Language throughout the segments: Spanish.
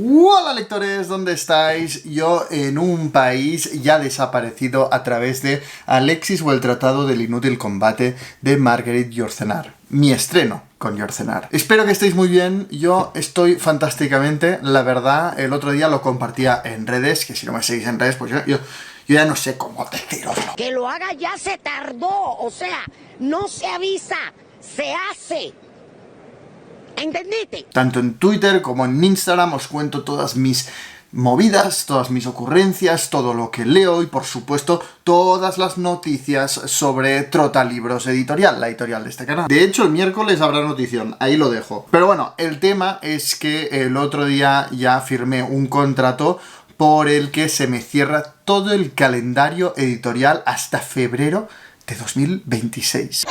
Hola lectores, ¿dónde estáis? Yo en un país ya desaparecido a través de Alexis o el Tratado del Inútil Combate de Marguerite Yourcenar. Mi estreno con Yourcenar. Espero que estéis muy bien, yo estoy fantásticamente, la verdad, el otro día lo compartía en redes, que si no me seguís en redes, pues yo ya no sé cómo deciroslo. Que lo haga ya se tardó, o sea, no se avisa, se hace. ¿Entendiste? Tanto en Twitter como en Instagram os cuento todas mis movidas, todas mis ocurrencias, todo lo que leo y por supuesto todas las noticias sobre Trotalibros Editorial, la editorial de este canal. De hecho, el miércoles habrá notición, ahí lo dejo. Pero bueno, el tema es que el otro día ya firmé un contrato por el que se me cierra todo el calendario editorial hasta febrero de 2026.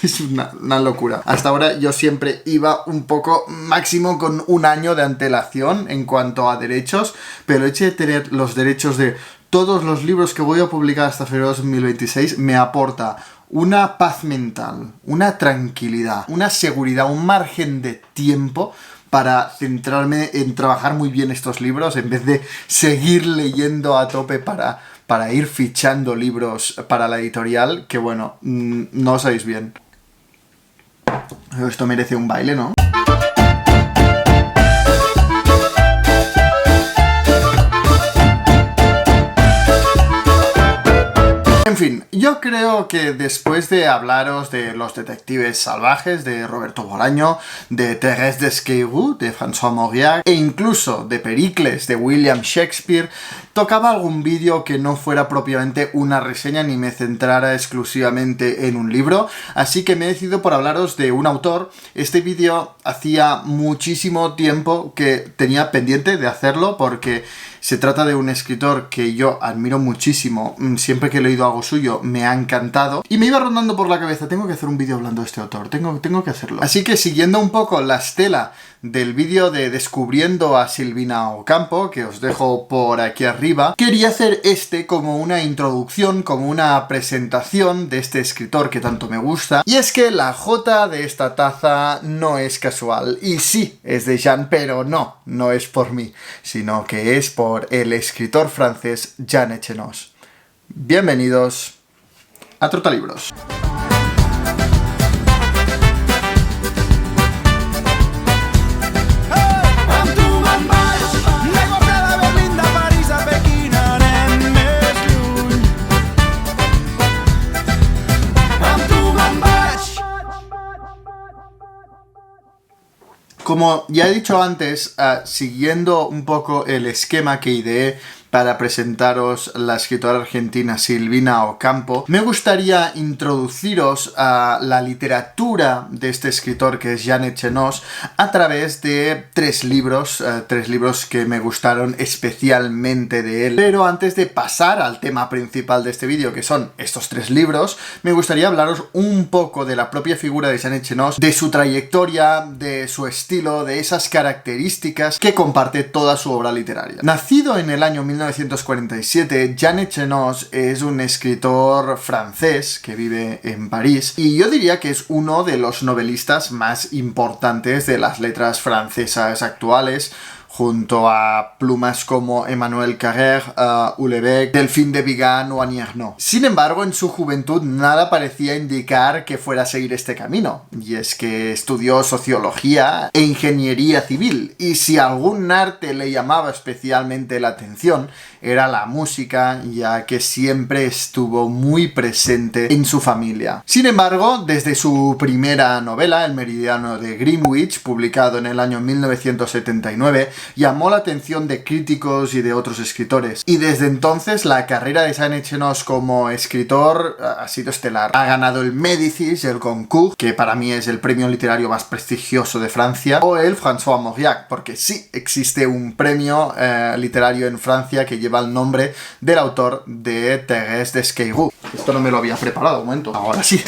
Es una locura. Hasta ahora yo siempre iba un poco máximo con un año de antelación en cuanto a derechos, pero el hecho de tener los derechos de todos los libros que voy a publicar hasta febrero de 2026 me aporta una paz mental, una tranquilidad, una seguridad, un margen de tiempo para centrarme en trabajar muy bien estos libros en vez de seguir leyendo a tope para ir fichando libros para la editorial, que bueno, no lo sabéis bien. Esto merece un baile, ¿no? En fin, yo creo que después de hablaros de Los Detectives Salvajes de Roberto Bolaño, de Thérèse d'Esquerroux de François Mauriac e incluso de Pericles de William Shakespeare, tocaba algún vídeo que no fuera propiamente una reseña ni me centrara exclusivamente en un libro, así que me he decidido por hablaros de un autor. Este vídeo hacía muchísimo tiempo que tenía pendiente de hacerlo porque se trata de un escritor que yo admiro muchísimo, siempre que he leído algo suyo me ha encantado y me iba rondando por la cabeza, tengo que hacer un vídeo hablando de este autor, tengo que hacerlo. Así que siguiendo un poco la estela del vídeo de Descubriendo a Silvina Ocampo, que os dejo por aquí arriba, quería hacer este como una introducción, como una presentación de este escritor que tanto me gusta, y es que la J de esta taza no es casual, y sí, es de Jean, pero no es por mí, sino que es por el escritor francés Jean Echenoz. Bienvenidos a Trotalibros. Como ya he dicho antes, siguiendo un poco el esquema que ideé para presentaros la escritora argentina Silvina Ocampo, me gustaría introduciros a la literatura de este escritor que es Jean Echenoz a través de tres libros que me gustaron especialmente de él. Pero antes de pasar al tema principal de este vídeo, que son estos tres libros, me gustaría hablaros un poco de la propia figura de Jean Echenoz, de su trayectoria, de su estilo, de esas características que comparte toda su obra literaria. Nacido en el año 1947, Jean Echenoz es un escritor francés que vive en París y yo diría que es uno de los novelistas más importantes de las letras francesas actuales, junto a plumas como Emmanuel Carrère, Houellebecq, Delphine de Vigan o Annie Ernaux. Sin embargo, en su juventud nada parecía indicar que fuera a seguir este camino, y es que estudió sociología e ingeniería civil, y si algún arte le llamaba especialmente la atención, era la música, ya que siempre estuvo muy presente en su familia. Sin embargo, desde su primera novela, El Meridiano de Greenwich, publicado en el año 1979, llamó la atención de críticos y de otros escritores. Y desde entonces la carrera de Jean Echenoz como escritor ha sido estelar. Ha ganado el Médicis, el Goncourt, que para mí es el premio literario más prestigioso de Francia, o el François Mauriac, porque sí existe un premio literario en Francia que lleva el nombre del autor de Thérèse d'Esquerroux. Esto no me lo había preparado, un momento. Ahora sí.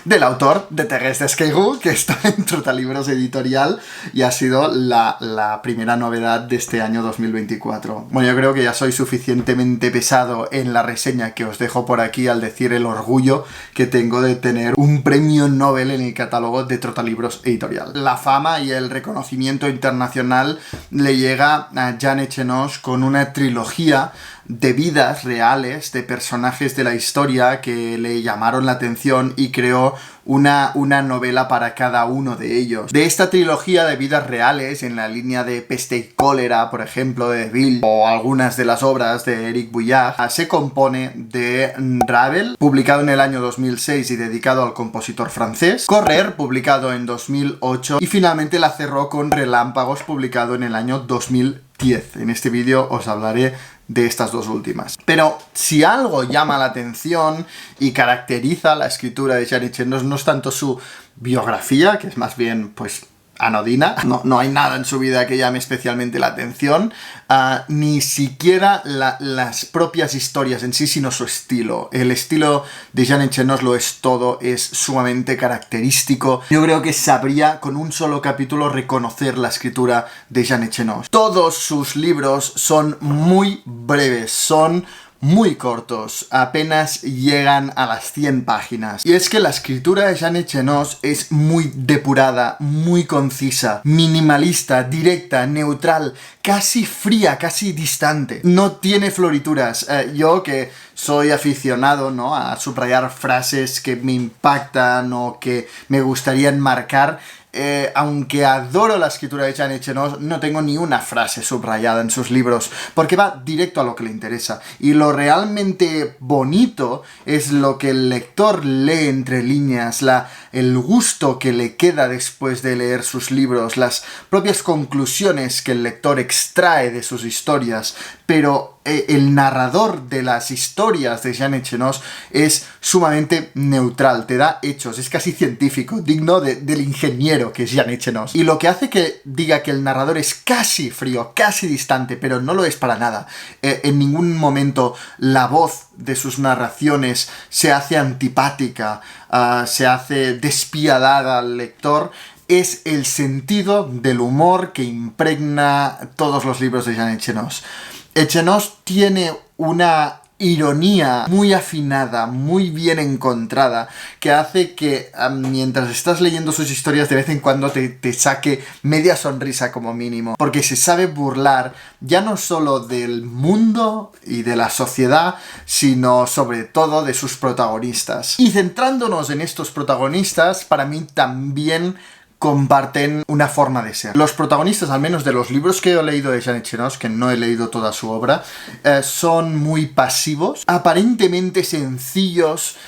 del autor de Thérèse d'Esquerro, que está en Trotalibros Editorial y ha sido la primera novedad de este año 2024. Bueno, yo creo que ya soy suficientemente pesado en la reseña que os dejo por aquí al decir el orgullo que tengo de tener un premio Nobel en el catálogo de Trotalibros Editorial. La fama y el reconocimiento internacional le llega a Jean Echenoz con una trilogía de vidas reales de personajes de la historia que le llamaron la atención y creó una novela para cada uno de ellos. De esta trilogía de vidas reales, en la línea de Peste y Cólera, por ejemplo, de Deville, o algunas de las obras de Eric Bouillard, se compone de Ravel, publicado en el año 2006 y dedicado al compositor francés, Correr, publicado en 2008, y finalmente la cerró con Relámpagos, publicado en el año 2010. En este vídeo os hablaré de estas dos últimas. Pero si algo llama la atención y caracteriza la escritura de Jean Echenoz, no es tanto su biografía, que es más bien, pues, anodina, no hay nada en su vida que llame especialmente la atención, ni siquiera las propias historias en sí, sino su estilo. El estilo de Jean Echenoz lo es todo, es sumamente característico. Yo creo que sabría con un solo capítulo reconocer la escritura de Jean Echenoz. Todos sus libros son muy breves, son muy cortos, apenas llegan a las 100 páginas. Y es que la escritura de Jean Echenoz es muy depurada, muy concisa, minimalista, directa, neutral, casi fría, casi distante. No tiene florituras. Yo que soy aficionado, ¿no?, a subrayar frases que me impactan o que me gustaría enmarcar, aunque adoro la escritura de Jean Echenoz, no tengo ni una frase subrayada en sus libros, porque va directo a lo que le interesa. Y lo realmente bonito es lo que el lector lee entre líneas, el gusto que le queda después de leer sus libros, las propias conclusiones que el lector extrae de sus historias. Pero el narrador de las historias de Jean Echenoz es sumamente neutral, te da hechos, es casi científico, digno del ingeniero que es Jean Echenoz. Y lo que hace que diga que el narrador es casi frío, casi distante, pero no lo es para nada. En ningún momento la voz de sus narraciones se hace antipática, se hace despiadada al lector. Es el sentido del humor que impregna todos los libros de Jean Echenoz. Echenoz tiene una ironía muy afinada, muy bien encontrada, que hace que mientras estás leyendo sus historias de vez en cuando te saque media sonrisa como mínimo, porque se sabe burlar ya no solo del mundo y de la sociedad, sino sobre todo de sus protagonistas. Y centrándonos en estos protagonistas, para mí también comparten una forma de ser. Los protagonistas, al menos de los libros que he leído de Jean Echenoz, que no he leído toda su obra, son muy pasivos, aparentemente sencillos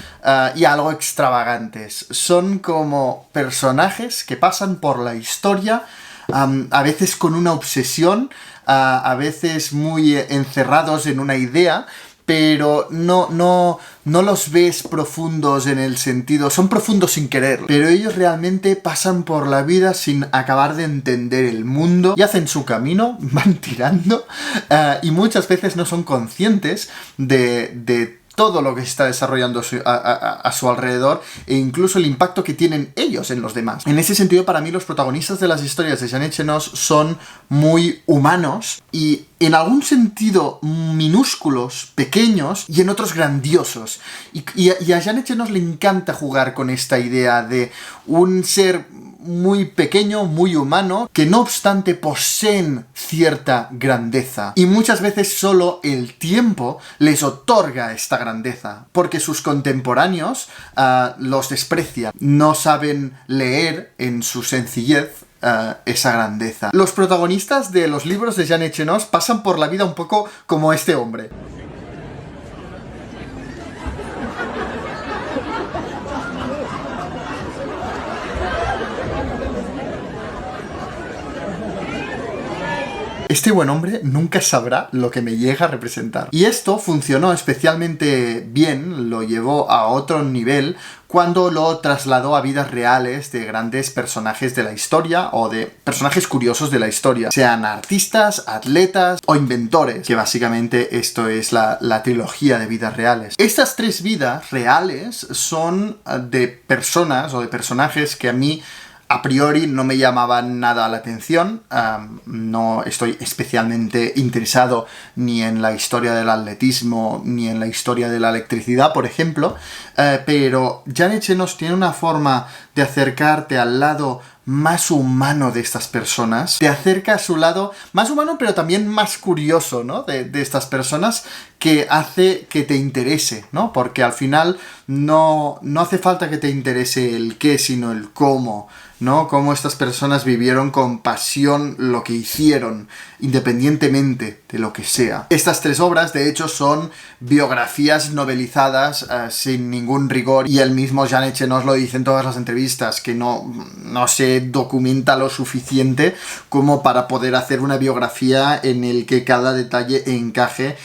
y algo extravagantes. Son como personajes que pasan por la historia, a veces con una obsesión, a veces muy encerrados en una idea, pero no los ves profundos en el sentido... Son profundos sin querer, pero ellos realmente pasan por la vida sin acabar de entender el mundo y hacen su camino, van tirando, y muchas veces no son conscientes de todo lo que se está desarrollando a su alrededor e incluso el impacto que tienen ellos en los demás. En ese sentido, para mí, los protagonistas de las historias de Jean Echenoz son muy humanos y en algún sentido minúsculos, pequeños y en otros grandiosos. Y a Jean Echenoz le encanta jugar con esta idea de un ser muy pequeño, muy humano, que no obstante poseen cierta grandeza. Y muchas veces solo el tiempo les otorga esta grandeza, porque sus contemporáneos los desprecian, no saben leer en su sencillez esa grandeza. Los protagonistas de los libros de Jean Echenoz pasan por la vida un poco como este hombre. este buen hombre nunca sabrá lo que me llega a representar. Y esto funcionó especialmente bien, lo llevó a otro nivel cuando lo trasladó a vidas reales de grandes personajes de la historia o de personajes curiosos de la historia, sean artistas, atletas o inventores, que básicamente esto es la trilogía de vidas reales. Estas 3 vidas reales son de personas o de personajes que a mí a priori no me llamaban nada la atención. No estoy especialmente interesado ni en la historia del atletismo ni en la historia de la electricidad, por ejemplo, pero Janet Chenos tiene una forma de acercarte al lado más humano de estas personas, te acerca a su lado más humano pero también más curioso, ¿no? de estas personas, que hace que te interese, ¿no? Porque al final no hace falta que te interese el qué, sino el cómo, ¿no? Cómo estas personas vivieron con pasión lo que hicieron, independientemente de lo que sea. Estas 3 obras, de hecho, son biografías novelizadas sin ningún rigor, y el mismo Janet Chenos lo dice en todas las entrevistas, que no se documenta lo suficiente como para poder hacer una biografía en el que cada detalle encaje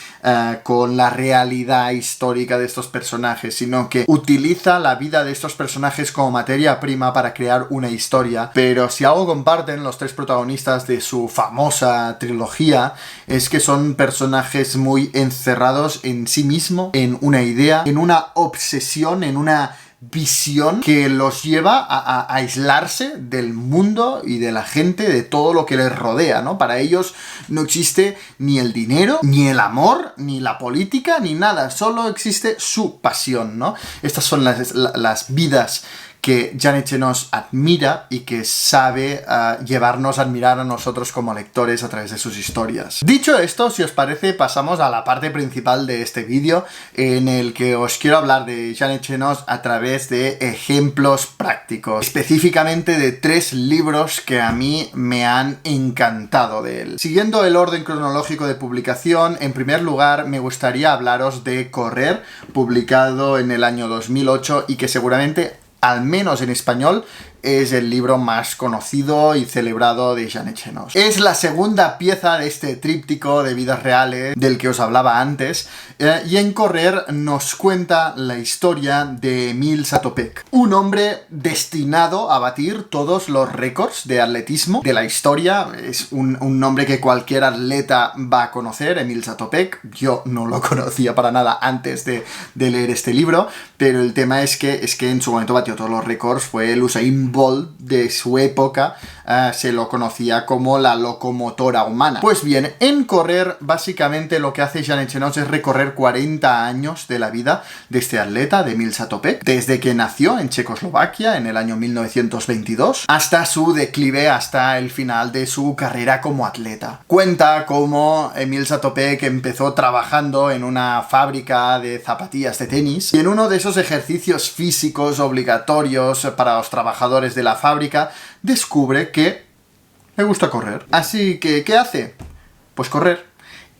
con la realidad histórica de estos personajes, sino que utiliza la vida de estos personajes como materia prima para crear una historia. Pero si algo comparten los 3 protagonistas de su famosa trilogía, es que son personajes muy encerrados en sí mismo, en una idea, en una obsesión, en una visión que los lleva a aislarse del mundo y de la gente, de todo lo que les rodea, ¿no? Para ellos no existe ni el dinero, ni el amor, ni la política, ni nada, solo existe su pasión, ¿no? Estas son las vidas que Janet Chenos admira y que sabe llevarnos a admirar a nosotros como lectores a través de sus historias. Dicho esto, si os parece, pasamos a la parte principal de este vídeo, en el que os quiero hablar de Janet Chenos a través de ejemplos prácticos, específicamente de 3 libros que a mí me han encantado de él. Siguiendo el orden cronológico de publicación, en primer lugar me gustaría hablaros de Correr, publicado en el año 2008 y que seguramente, al menos en español, es el libro más conocido y celebrado de Janet Chenos. Es la segunda pieza de este tríptico de vidas reales del que os hablaba antes, y en Correr nos cuenta la historia de Emil Zatopek, un hombre destinado a batir todos los récords de atletismo de la historia. Es un nombre que cualquier atleta va a conocer, Emil Zatopek. Yo no lo conocía para nada antes de leer este libro, pero el tema es que en su momento batió todos los récords. Fue el Usain Bolt de su época, se lo conocía como la locomotora humana. Pues bien, en Correr, básicamente lo que hace Janet Chenos es recorrer 40 años de la vida de este atleta, de Emil Zatopek, desde que nació en Checoslovaquia en el año 1922 hasta su declive, hasta el final de su carrera como atleta. Cuenta cómo Emil Zatopek empezó trabajando en una fábrica de zapatillas de tenis, y en uno de esos ejercicios físicos obligatorios para los trabajadores de la fábrica, descubre que le gusta correr. Así que, ¿qué hace? Pues correr.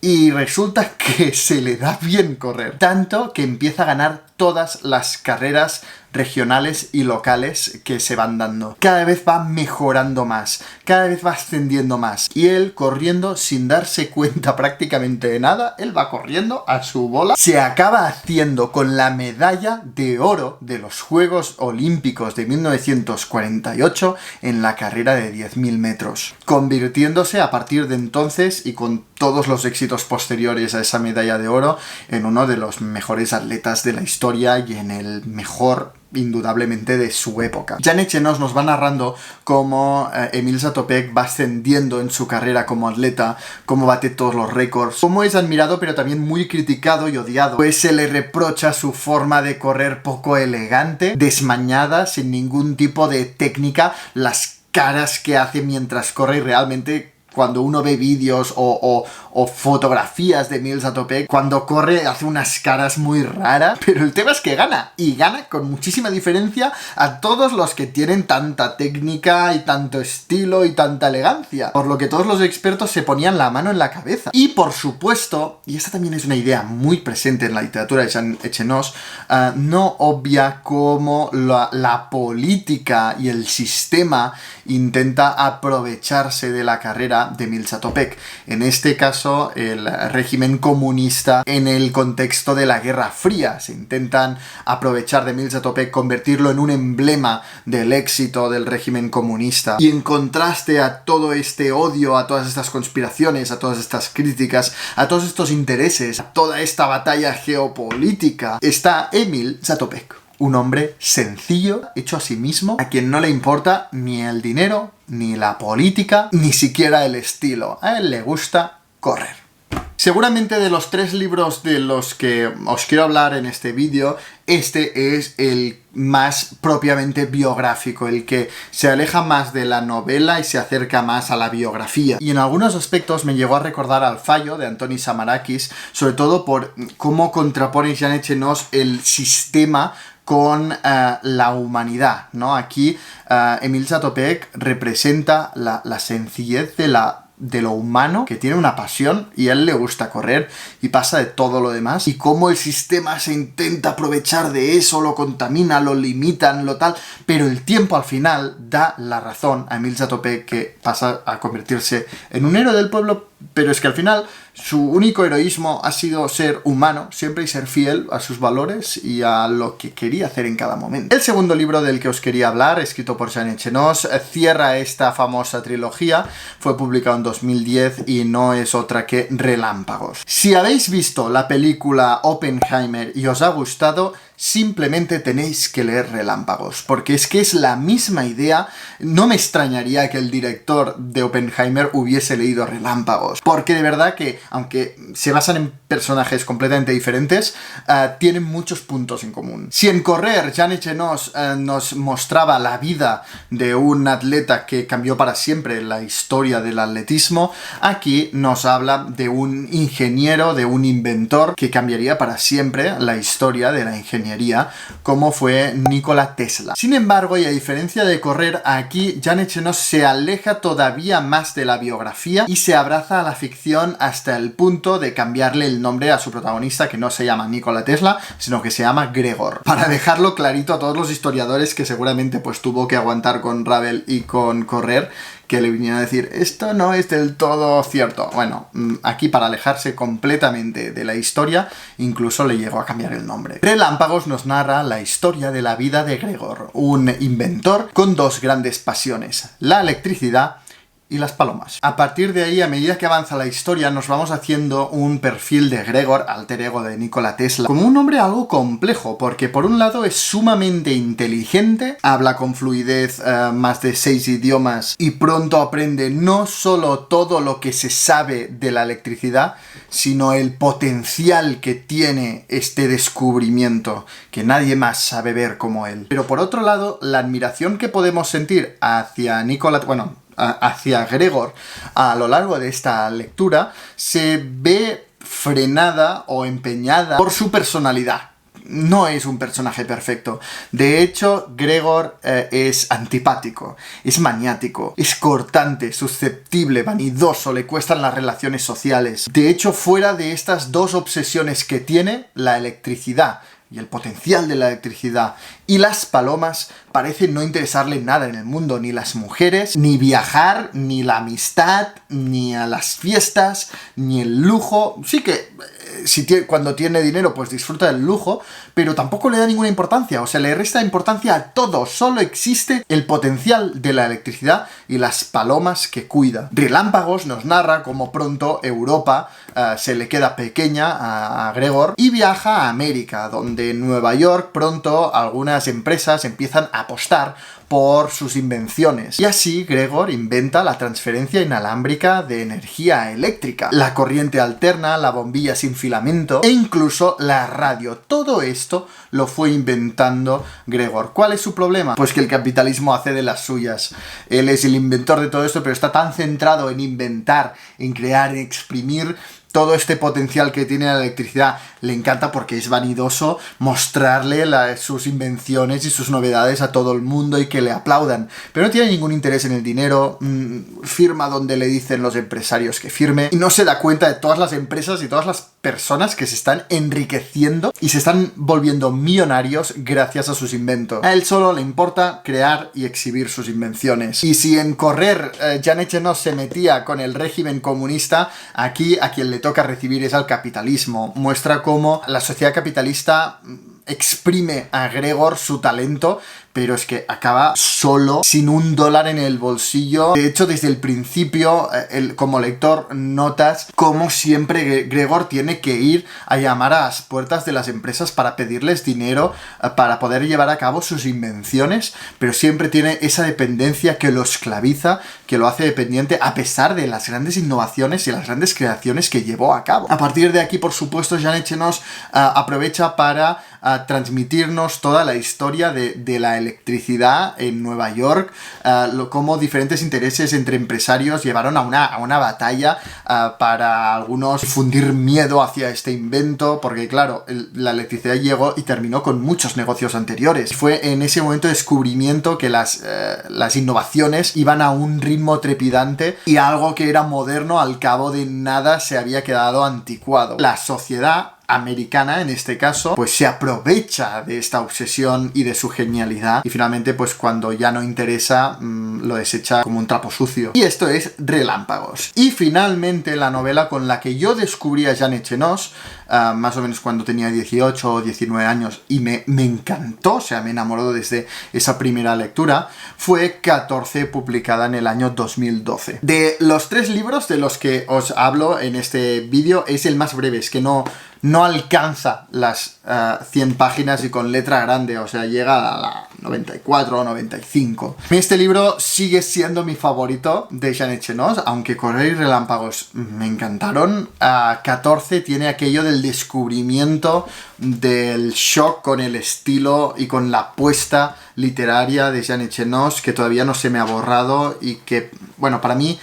Y resulta que se le da bien correr. Tanto que empieza a ganar todas las carreras regionales y locales que se van dando. Cada vez va mejorando más, cada vez va ascendiendo más. Y él, corriendo sin darse cuenta prácticamente de nada, él va corriendo a su bola, se acaba haciendo con la medalla de oro de los Juegos Olímpicos de 1948 en la carrera de 10.000 metros, convirtiéndose a partir de entonces, y con todos los éxitos posteriores a esa medalla de oro, en uno de los mejores atletas de la historia y en el mejor, indudablemente, de su época. Janet Chenos nos va narrando cómo Emil Zatopek va ascendiendo en su carrera como atleta, cómo bate todos los récords, cómo es admirado pero también muy criticado y odiado, pues se le reprocha su forma de correr poco elegante, desmañada, sin ningún tipo de técnica, las caras que hace mientras corre, y realmente cuando uno ve vídeos o fotografías de Emil Zatopek, cuando corre hace unas caras muy raras, pero el tema es que gana, y gana con muchísima diferencia a todos los que tienen tanta técnica y tanto estilo y tanta elegancia, por lo que todos los expertos se ponían la mano en la cabeza. Y por supuesto, y esta también es una idea muy presente en la literatura de Janet Chenos, no obvia cómo la política y el sistema intenta aprovecharse de la carrera contra de Emil Zatopek. En este caso, el régimen comunista en el contexto de la Guerra Fría. Se intentan aprovechar de Emil Zatopek, convertirlo en un emblema del éxito del régimen comunista. Y en contraste a todo este odio, a todas estas conspiraciones, a todas estas críticas, a todos estos intereses, a toda esta batalla geopolítica, está Emil Zatopek. Un hombre sencillo, hecho a sí mismo, a quien no le importa ni el dinero, ni la política, ni siquiera el estilo. A él le gusta correr. Seguramente de los 3 libros de los que os quiero hablar en este vídeo, este es el más propiamente biográfico, el que se aleja más de la novela y se acerca más a la biografía. Y en algunos aspectos me llegó a recordar al Fallo de Antonis Samarakis, sobre todo por cómo contrapone Jan Echenós el sistema con la humanidad, ¿no? Aquí Emil Zatopek representa la sencillez de lo humano, que tiene una pasión y a él le gusta correr y pasa de todo lo demás, y cómo el sistema se intenta aprovechar de eso, lo contamina, lo limitan, lo tal, pero el tiempo al final da la razón a Emil Zatopek, que pasa a convertirse en un héroe del pueblo, pero es que al final su único heroísmo ha sido ser humano siempre y ser fiel a sus valores y a lo que quería hacer en cada momento. El segundo libro del que os quería hablar, escrito por Jan Echenós, cierra esta famosa trilogía, fue publicado en 2010 y no es otra que Relámpagos. Si habéis visto la película Oppenheimer y os ha gustado, simplemente tenéis que leer Relámpagos, porque es que es la misma idea. No me extrañaría que el director de Oppenheimer hubiese leído Relámpagos, porque de verdad que, aunque se basan en personajes completamente diferentes, tienen muchos puntos en común. Si en Correr Jan Echenós nos mostraba la vida de un atleta que cambió para siempre la historia del atletismo, aquí nos habla de un ingeniero, de un inventor que cambiaría para siempre la historia de la ingeniería, como fue Nikola Tesla. Sin embargo, y a diferencia de Correr, aquí Jan Echenós se aleja todavía más de la biografía y se abraza a la ficción hasta el punto de cambiarle el nombre a su protagonista, que no se llama Nikola Tesla, sino que se llama Gregor, para dejarlo clarito a todos los historiadores que seguramente pues tuvo que aguantar con Ravel y con Correr, que le vinieron a decir, esto no es del todo cierto. Bueno, aquí para alejarse completamente de la historia, incluso le llegó a cambiar el nombre. Relámpagos nos narra la historia de la vida de Gregor, un inventor con 2 grandes pasiones, la electricidad y las palomas. A partir de ahí, a medida que avanza la historia, nos vamos haciendo un perfil de Gregor, alter ego de Nikola Tesla, como un hombre algo complejo, porque por un lado es sumamente inteligente, habla con fluidez más de 6 idiomas y pronto aprende no solo todo lo que se sabe de la electricidad, sino el potencial que tiene este descubrimiento, que nadie más sabe ver como él. Pero por otro lado, la admiración que podemos sentir hacia hacia Gregor a lo largo de esta lectura se ve frenada o empeñada por su personalidad. No es un personaje perfecto. De hecho, Gregor es antipático, es maniático, es cortante, susceptible, vanidoso, le cuestan las relaciones sociales. De hecho, fuera de estas 2 obsesiones que tiene, la electricidad y el potencial de la electricidad y las palomas, parece no interesarle nada en el mundo, ni las mujeres, ni viajar, ni la amistad, ni a las fiestas, ni el lujo. Sí que cuando tiene dinero pues disfruta del lujo, pero tampoco le da ninguna importancia, o sea, le resta importancia a todo, solo existe el potencial de la electricidad y las palomas que cuida. Relámpagos nos narra cómo pronto Europa se le queda pequeña a Gregor y viaja a América, donde en Nueva York pronto algunas empresas empiezan a apostar por sus invenciones. Y así Gregor inventa la transferencia inalámbrica de energía eléctrica, la corriente alterna, la bombilla sin filamento e incluso la radio. Todo esto lo fue inventando Gregor. ¿Cuál es su problema? Pues que el capitalismo hace de las suyas. Él es el inventor de todo esto, pero está tan centrado en inventar, en crear, en exprimir, todo este potencial que tiene la electricidad. Le encanta porque es vanidoso mostrarle sus invenciones y sus novedades a todo el mundo y que le aplaudan. Pero no tiene ningún interés en el dinero, firma donde le dicen los empresarios que firme y no se da cuenta de todas las empresas y todas las personas que se están enriqueciendo y se están volviendo millonarios gracias a sus inventos. A él solo le importa crear y exhibir sus invenciones. Y si en correr Jean Echenoz se metía con el régimen comunista, aquí a quien le toca recibir es al capitalismo. Muestra cómo la sociedad capitalista exprime a Gregor su talento, pero es que acaba solo, sin $1 en el bolsillo. De hecho, desde el principio, como lector, notas cómo siempre Gregor tiene que ir a llamar a las puertas de las empresas para pedirles dinero para poder llevar a cabo sus invenciones, pero siempre tiene esa dependencia que lo esclaviza, que lo hace dependiente a pesar de las grandes innovaciones y las grandes creaciones que llevó a cabo. A partir de aquí, por supuesto, Jean Echenoz aprovecha para transmitirnos toda la historia de la electricidad en Nueva York, cómo diferentes intereses entre empresarios llevaron a una batalla para algunos difundir miedo hacia este invento, porque claro, la electricidad llegó y terminó con muchos negocios anteriores. Fue en ese momento de descubrimiento que las innovaciones iban a un ritmo trepidante y algo que era moderno al cabo de nada se había quedado anticuado. La sociedad americana, en este caso, pues se aprovecha de esta obsesión y de su genialidad y finalmente, pues cuando ya no interesa, lo desecha como un trapo sucio. Y esto es Relámpagos. Y finalmente la novela con la que yo descubrí a Jean Echenoz, más o menos cuando tenía 18 o 19 años y me encantó, o sea, me enamoró desde esa primera lectura, fue 14, publicada en el año 2012. De los 3 libros de los que os hablo en este vídeo, es el más breve, es que no alcanza las 100 páginas y con letra grande, o sea, llega a la 94 o 95. Este libro sigue siendo mi favorito de Jean Echenoz, aunque Correr y Relámpagos me encantaron. 14 tiene aquello del descubrimiento, del shock con el estilo y con la apuesta literaria de Jean Echenoz, que todavía no se me ha borrado y que, bueno, para mí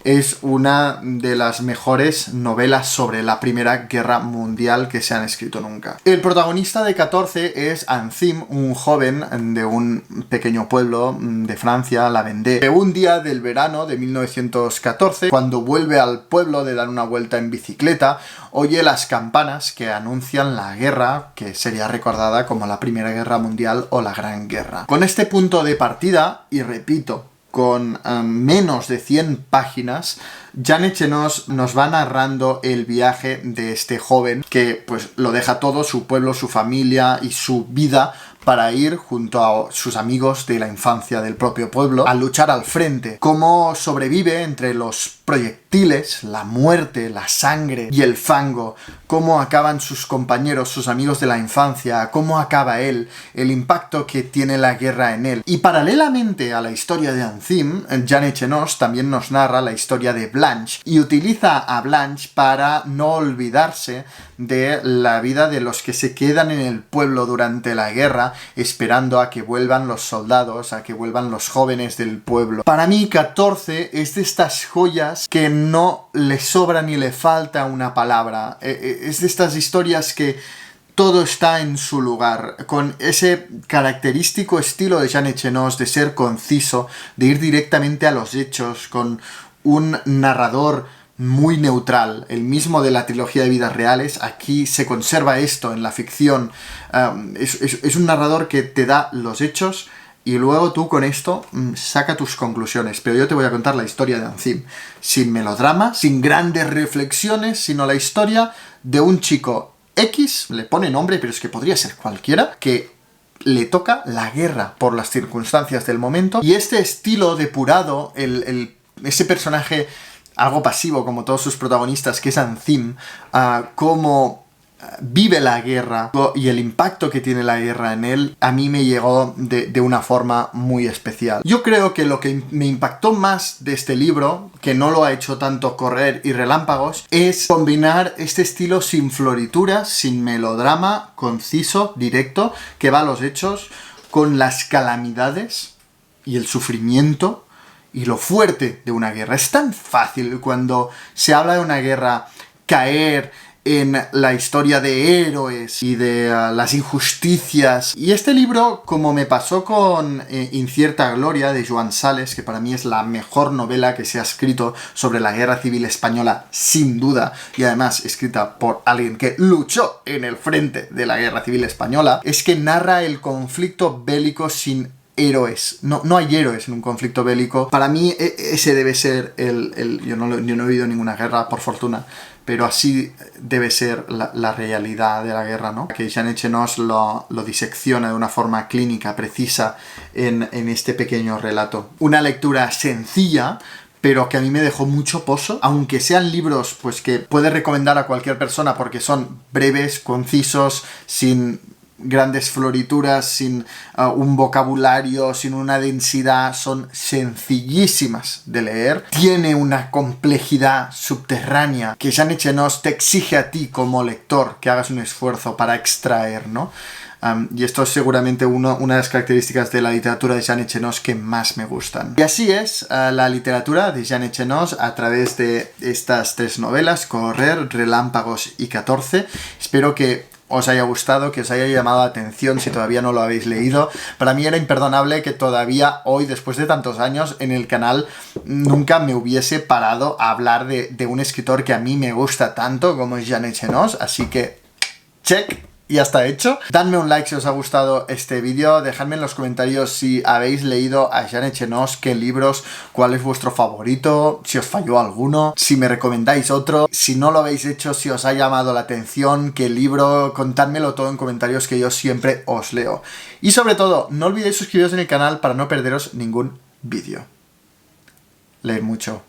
es una de las mejores novelas sobre la Primera Guerra Mundial que se han escrito nunca. El protagonista de 14 es Anthime, un joven de un pequeño pueblo de Francia, la Vendée. Un día del verano de 1914, cuando vuelve al pueblo de dar una vuelta en bicicleta, oye las campanas que anuncian la guerra, que sería recordada como la Primera Guerra Mundial o la Gran Guerra. Con este punto de partida, y repito, con menos de 100 páginas, Jean Echenoz nos va narrando el viaje de este joven que pues lo deja todo, su pueblo, su familia y su vida, para ir junto a sus amigos de la infancia del propio pueblo a luchar al frente. Cómo sobrevive entre los proyectiles, la muerte, la sangre y el fango. Cómo acaban sus compañeros, sus amigos de la infancia. Cómo acaba él. El impacto que tiene la guerra en él. Y paralelamente a la historia de Anthime, Jean Echenoz también nos narra la historia de Blanche. Y utiliza a Blanche para no olvidarse de la vida de los que se quedan en el pueblo durante la guerra, esperando a que vuelvan los soldados, a que vuelvan los jóvenes del pueblo. Para mí, 14 es de estas joyas que no le sobra ni le falta una palabra. Es de estas historias que todo está en su lugar, con ese característico estilo de Jean Echenoz de ser conciso, de ir directamente a los hechos, con un narrador muy neutral, el mismo de la trilogía de Vidas Reales. Aquí se conserva esto en la ficción. Es un narrador que te da los hechos y luego tú con esto saca tus conclusiones. Pero yo te voy a contar la historia de Anthime, sin melodrama, sin grandes reflexiones, sino la historia de un chico X, le pone nombre, pero es que podría ser cualquiera, que le toca la guerra por las circunstancias del momento. Y este estilo depurado, ese personaje algo pasivo como todos sus protagonistas, que es Anthime, cómo vive la guerra y el impacto que tiene la guerra en él, a mí me llegó de una forma muy especial. Yo creo que lo que me impactó más de este libro, que no lo ha hecho tanto Correr y Relámpagos, es combinar este estilo sin florituras, sin melodrama, conciso, directo, que va a los hechos, con las calamidades y el sufrimiento y lo fuerte de una guerra. Es tan fácil cuando se habla de una guerra caer en la historia de héroes y de las injusticias. Y este libro, como me pasó con Incierta Gloria, de Joan Sales, que para mí es la mejor novela que se ha escrito sobre la Guerra Civil Española, sin duda, y además escrita por alguien que luchó en el frente de la Guerra Civil Española, es que narra el conflicto bélico sin héroes. No hay héroes en un conflicto bélico. Para mí ese debe ser yo no he vivido ninguna guerra, por fortuna, pero así debe ser la realidad de la guerra, ¿no? Que Jean Echenoz lo disecciona de una forma clínica, precisa, en este pequeño relato. Una lectura sencilla, pero que a mí me dejó mucho pozo, aunque sean libros pues que puedes recomendar a cualquier persona porque son breves, concisos, sin grandes florituras, sin un vocabulario, sin una densidad, son sencillísimas de leer. Tiene una complejidad subterránea que Jean Echenoz te exige a ti como lector que hagas un esfuerzo para extraer, ¿no? Y esto es seguramente una de las características de la literatura de Jean Echenoz que más me gustan. Y así es la literatura de Jean Echenoz a través de estas 3 novelas, Correr, Relámpagos y 14. Espero que os haya gustado, que os haya llamado la atención si todavía no lo habéis leído. Para mí era imperdonable que todavía hoy, después de tantos años, en el canal nunca me hubiese parado a hablar de un escritor que a mí me gusta tanto como es Jean Echenoz, así que check. Ya está hecho. Dadme un like si os ha gustado este vídeo. Dejadme en los comentarios si habéis leído a Jean Echenoz, qué libros, cuál es vuestro favorito, si os falló alguno, si me recomendáis otro. Si no lo habéis hecho, si os ha llamado la atención, qué libro, contádmelo todo en comentarios que yo siempre os leo. Y sobre todo, no olvidéis suscribiros en el canal para no perderos ningún vídeo. Leed mucho.